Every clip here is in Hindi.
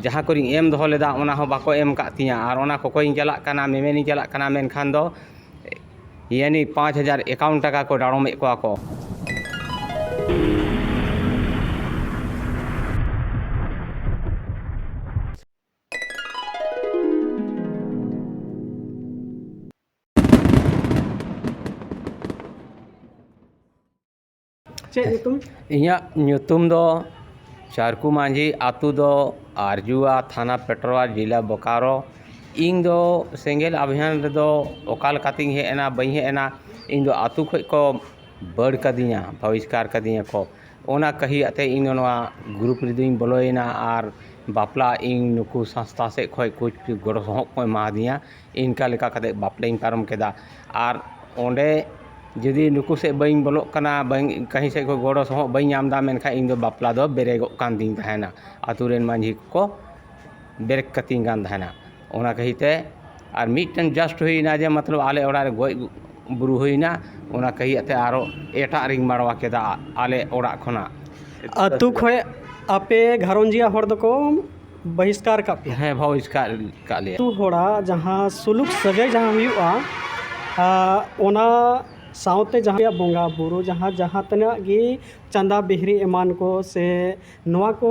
जहाँ को एम दो लेदा ओना हो बाको एम का तिया और ओना को कोई चला कना मेमेनी चला कना मेनखान दो यानी 5051 टाका को डाड़ोमे को इᱧᱟᱹᱜ चारकू मांझी आतू दो आरजुआ थाना पेट्रोल जिला बोकारो इन दो सेंगेल अभियान रे दो ओकाल कातिंग हेना बई हेना इन दो आतू खय को बड़ कदिया बहिष्कार कदिया को ओना कही अते इन नोआ ग्रुप रे दुई बोलोइना आर बापला इन नुकु संस्था से खय कुछ गड़ो सह को मा दिया इनका लेका कते बापले पारम केदा आर ओंडे जुदी नुकु से बई बोलो कना कहीं से कोई गड़ो सह बई नामदा मेनखा इन दो बापला दो बेरेगो कान दिन तहना आतू रेन मांझी को बेरेक कतिंग गान तहना ओना कहीते और मिटन जस्ट हुईना जे मतलब आले ओड़ा रे गय बुरु हुईना ओना कही अते आरो एटा रिंग मारवा केदा आले ओड़ा खना आतू खय आपे घरंजिया हर दको बहिष्कार का पे है बहिष्कार का ले तू होड़ा जहाँ सुलुक सगे जहाँ हुआ ओना साउते जहाँ बोंगा बुरु जहाँ जहाँ तना गी चंदा बिहरी एमान को से नवा को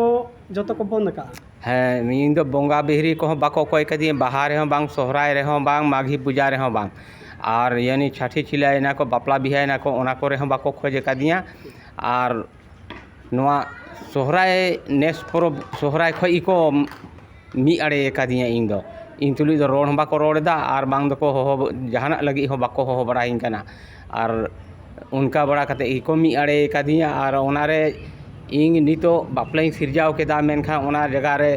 जो तो को बंद का है इन दो बोंगा बिहरी को बाको कोई कदी बाहर रे बांग सोहराय रे बांग माघी पूजा रे बांग और यानी छठी छिला ना को बापला बिहा ना को ओना को रे बाको खोजे कदिया और नवा सोहराय नेक्स्ट परब सोहराय खई को मी अड़े कदिया इन दो इन तुली दो रोड बाको रोड़ा और बांग दको हो जहाना लगी हो बाको हो बड़ाइन कना और उनका बड़ा कते इको मी अड़े कदिया और ओनारे इंग नितो बापलाइन सिरजाव केदा मेनखा ओना जगह रे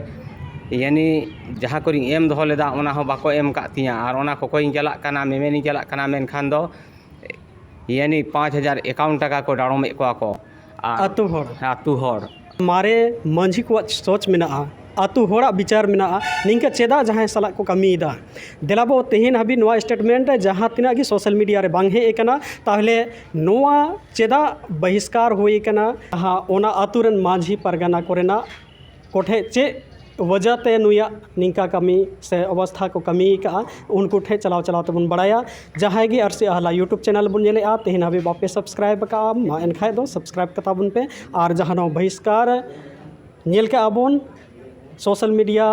यानी जहाँ को एम दो लेदा ओना हो बाको एम का तिया और ओना को कोई चला कना मेमेनी चला कना मेनखान दो यानी 5051 टाका को डाड़ोमे को आतू हर मारे मांझी को सोच में आतू होड़ा विचार में निंका चेदा जहाँ सला को कमीदा देलाबो तेहन हबी नोआ स्टेटमेंट जहाँ तिना की सोशल मीडिया रे बांग हे एकना ताहले नोआ चेदा बहिष्कार होई कना हाँ ओना आतू रन मांझी परगना कोरेना कोठे चे वजह ते नुया निंका कमी से अवस्था को कमी का उनको ठे चलाव चलाव तबन बढ़ाया जहाँ की आरसी आहला यूट्यूब चैनल बन जेले तेहन हबी बापे सब्सक्राइब का मा एनखाय दो सब्सक्राइब कता बन पे और जहाँ नो बहिष्कार नेल के आबोन सोशल मीडिया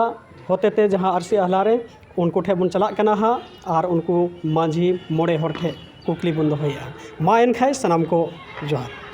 होते थे जहाँ आरसी आहला रे उनको ठे बन चला कना हा और उनको मांझी मोड़े हर ठे कुकली बंद होया मा एनखाय सनाम को जोहार।